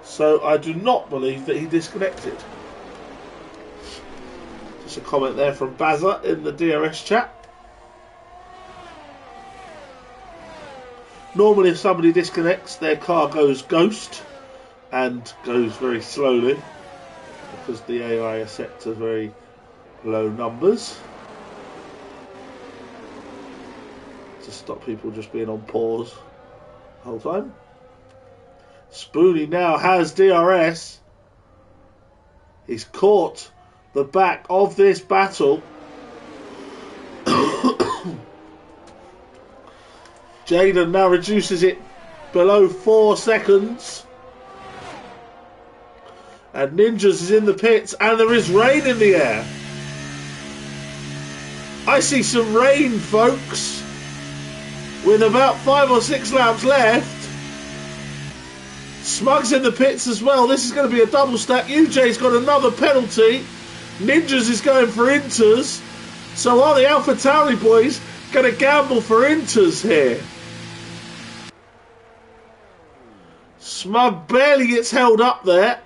So I do not believe that he disconnected. Just a comment there from Bazza in the DRS chat. Normally if somebody disconnects, their car goes ghost and goes very slowly because the AI is set to very low numbers to stop people just being on pause the whole time. Spoonie now has DRS. He's caught the back of this battle. Jaden now reduces it below 4 seconds. And Ninjas is in the pits and there is rain in the air. I see some rain, folks. With about 5 or 6 laps left. Smug's in the pits as well. This is going to be a double stack. UJ's got another penalty. Ninjas is going for inters. So are the AlphaTauri boys going to gamble for inters here? Smug barely gets held up there.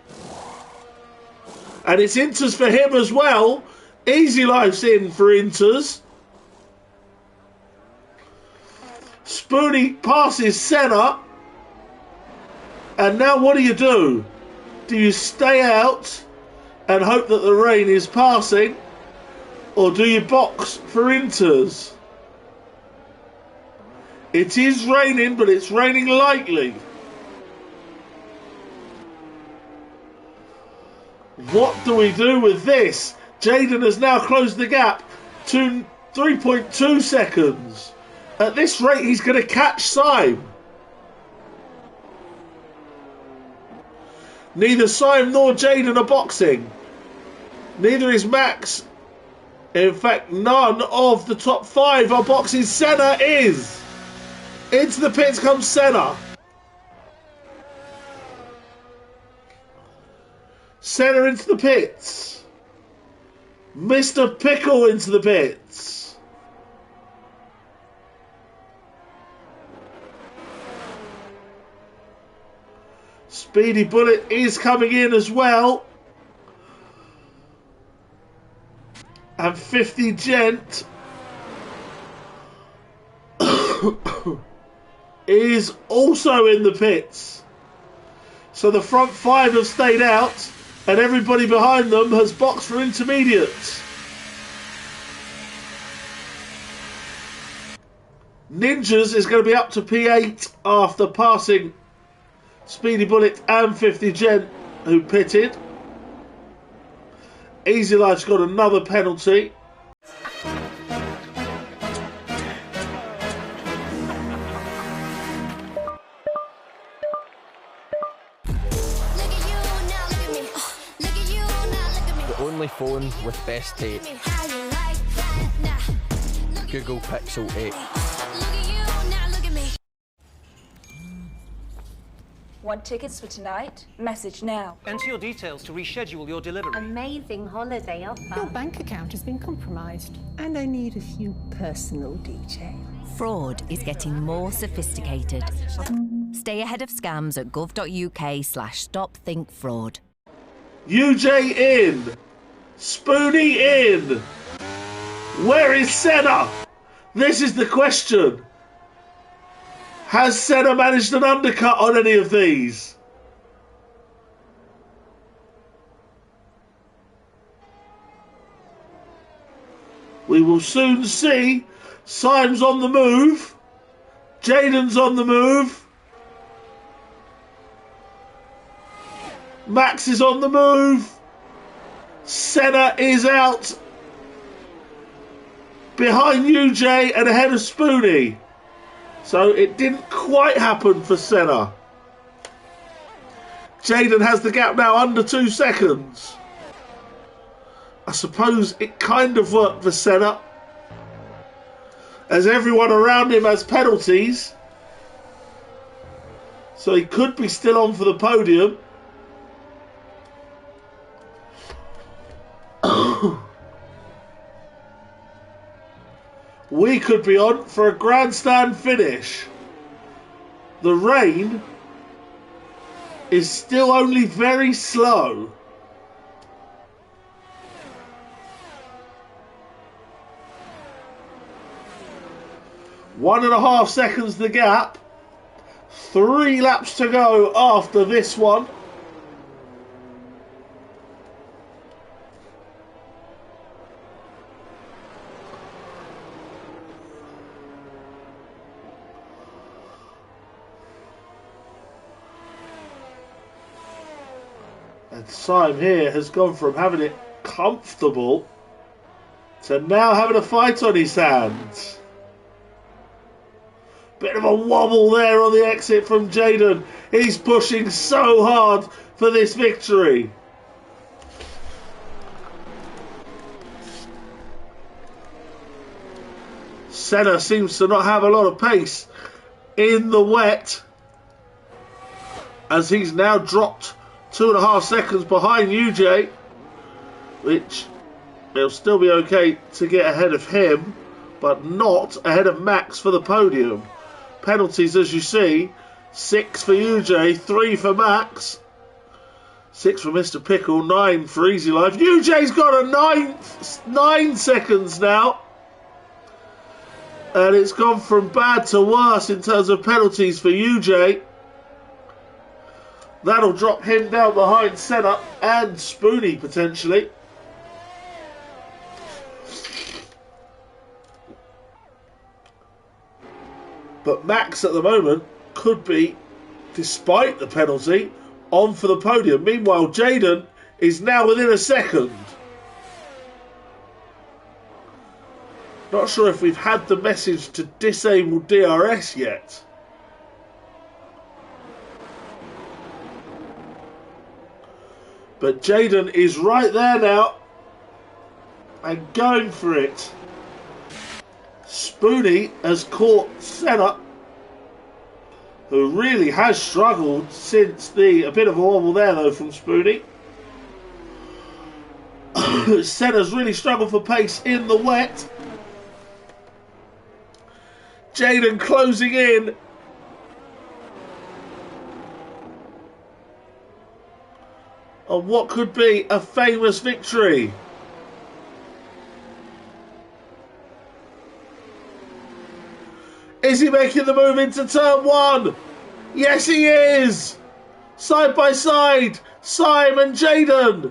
And it's inters for him as well. Easy Life's in for inters. Spoonie passes Senna. And now what do? Do you stay out and hope that the rain is passing? Or do you box for inters? It is raining, but it's raining lightly. What do we do with this? Jaden has now closed the gap to 3.2 seconds. At this rate, he's going to catch Syme. Neither Syme nor Jaden are boxing. Neither is Max. In fact, none of the top 5 are boxing. Senna is. Into the pits comes Senna. Senna into the pits. Mr. Pickle into the pits. Speedy Bullet is coming in as well. And 50 Gent is also in the pits. So the front 5 have stayed out. And everybody behind them has boxed for intermediates. Ninjas is going to be up to P8 after passing Speedy Bullet and 50 Gent who pitted. Easy Life's got another penalty. Only phone with best tape. Google Pixel 8. Want tickets for tonight? Message now. Enter your details to reschedule your delivery. Amazing holiday Your offer. bank account has been compromised, and I need a few personal details. Fraud is getting more sophisticated. Stay ahead of scams at gov.uk/stopthinkfraud. UJ in. Spoonie in. Where is Senna? This is the question. Has Senna managed an undercut on any of these? We will soon see. Syme's on the move. Jaden's on the move. Max is on the move. Senna is out behind UJ and ahead of Spoonie. So it didn't quite happen for Senna. Jaden has the gap now under 2 seconds. I suppose it kind of worked for Senna, as everyone around him has penalties. So he could be still on for the podium. We could be on for a grandstand finish. The rain is still only very slow. One and a half seconds the gap. 3 laps to go after this one. And Syme here has gone from having it comfortable to now having a fight on his hands. Bit of a wobble there on the exit from Jaden. He's pushing so hard for this victory. Senna seems to not have a lot of pace in the wet, as he's now dropped 2.5 seconds behind UJ, which it'll still be okay to get ahead of him, but not ahead of Max for the podium. Penalties, as you see, 6 for UJ, 3 for Max, 6 for Mr. Pickle, 9 for Easy Life. UJ's got a 9 seconds now, and it's gone from bad to worse in terms of penalties for UJ. That'll drop him down behind Senna and Spoonie potentially. But Max at the moment could be, despite the penalty, on for the podium. Meanwhile, Jaden is now within a second. Not sure if we've had the message to disable DRS yet. But Jaden is right there now and going for it. Spoonie has caught Senna, who really has struggled since a bit of a wobble there though from Spoonie. Senna's really struggled for pace in the wet. Jaden closing in. On what could be a famous victory. Is he making the move into turn 1? Yes, he is. Side by side, Syme and Jaden.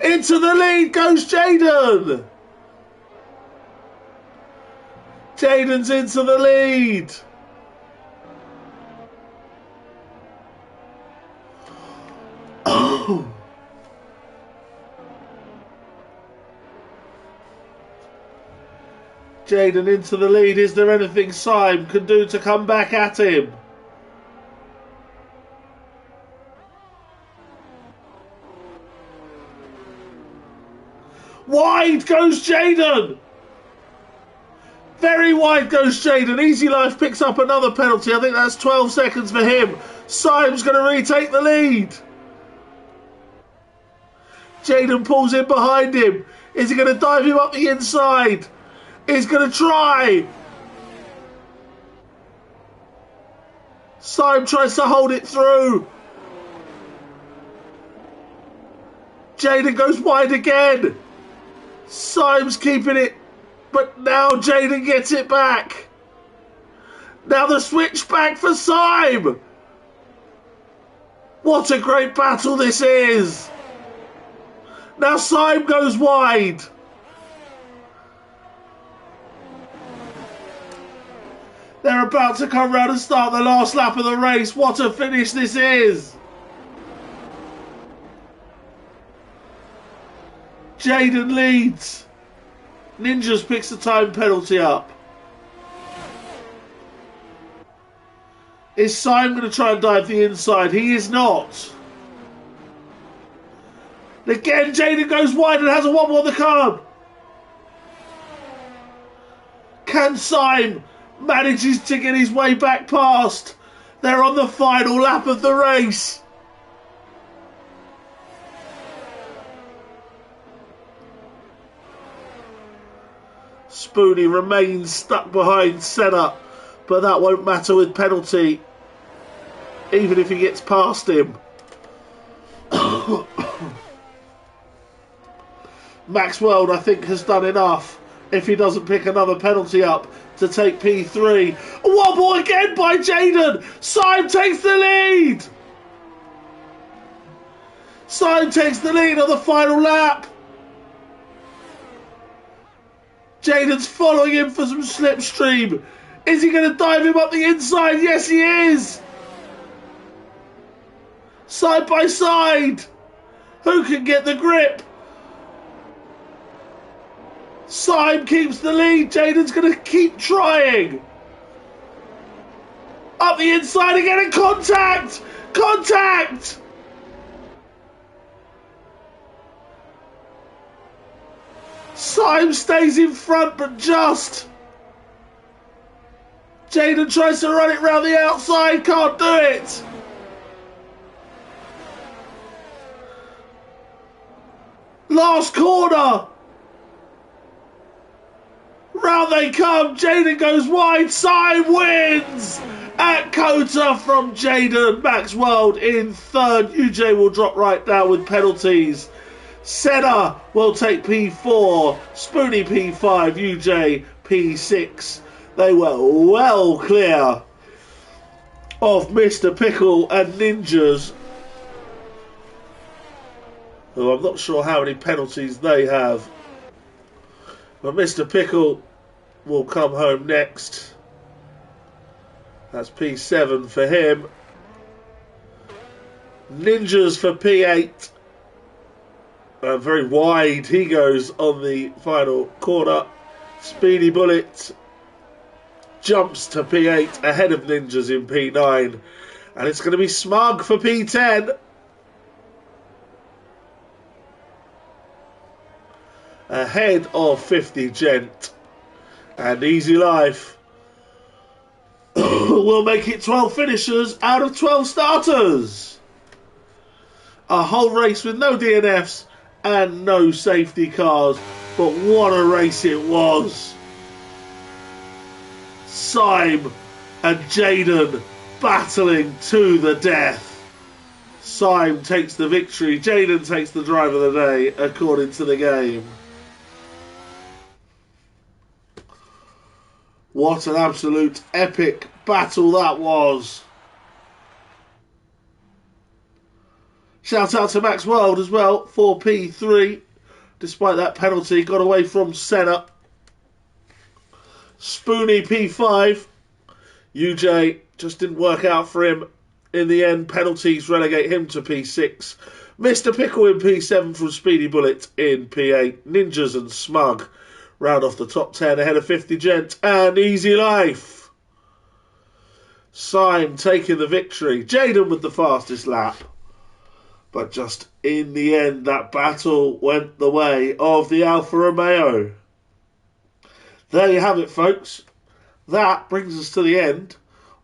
Into the lead goes Jaden. Jaden's into the lead. Oh. Jaden into the lead. Is there anything Syme can do to come back at him? Wide goes Jaden. Very wide goes Jaden. Easy Life picks up another penalty. I think that's 12 seconds for him. Syme's going to retake the lead. Jaden pulls in behind him. Is he going to dive him up the inside? He's going to try. Syme tries to hold it through. Jaden goes wide again. Syme's keeping it, but now Jaden gets it back. Now the switch back for Syme. What a great battle this is. Now Syme goes wide. They're about to come round and start the last lap of the race. What a finish this is. Jaden leads. Ninjas picks the time penalty up. Is Simon going to try and dive the inside? He is not. Again, Jaden goes wide and has a wobble on the curb. Can Simon manages to get his way back past? They're on the final lap of the race. Spoony remains stuck behind Senna, but that won't matter with penalty, even if he gets past him. Maxwell, I think, has done enough if he doesn't pick another penalty up to take P3. A wobble again by Jaden. Simon takes the lead. Simon takes the lead on the final lap. Jaden's following him for some slipstream. Is he going to dive him up the inside? Yes, he is. Side by side. Who can get the grip? Simon keeps the lead. Jaden's going to keep trying. Up the inside again and contact. Contact. Simon stays in front, but just. Jaden tries to run it round the outside, can't do it. Last corner. Round they come. Jaden goes wide. Simon wins at COTA from Jaden. Maxwell in third. UJ will drop right down with penalties. Senna will take P4, Spoony P5, UJ P6. They were well clear of Mr. Pickle and Ninjas, who I'm not sure how many penalties they have. But Mr. Pickle will come home next. That's P7 for him. Ninjas for P8. Very wide he goes on the final corner. Speedy Bullet jumps to P8 ahead of Ninjas in P9. And it's going to be Smug for P10. Ahead of 50 Gent. And Easy Life will make it 12 finishers out of 12 starters. A whole race with no DNFs and no safety cars, but what a race it was. Simon and Jaden battling to the death. Simon takes the victory. Jaden takes the drive of the day, according to the game. What an absolute epic battle that was. Shout out to Max World as well for P3. Despite that penalty, got away from Senna. Spoony P5. UJ just didn't work out for him. In the end, penalties relegate him to P6. Mr. Pickle in P7 from Speedy Bullet in P8. Ninjas and Smug round off the top 10 ahead of 50 Gent and Easy Life. Simon taking the victory. Jaden with the fastest lap. But just in the end, that battle went the way of the Alfa Romeo. There you have it, folks. That brings us to the end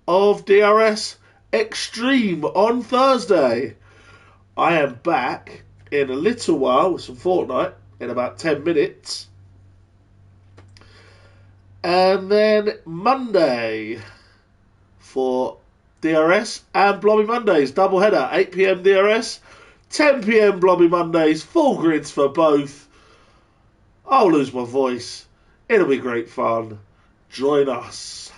of DRS eXtreme on Thursday. I am back in a little while with some Fortnite in about 10 minutes. And then Monday for DRS and Blobby Mondays. Double header, 8 PM DRS, 10 PM Blobby Mondays, full grids for both. I'll lose my voice. It'll be great fun. Join us.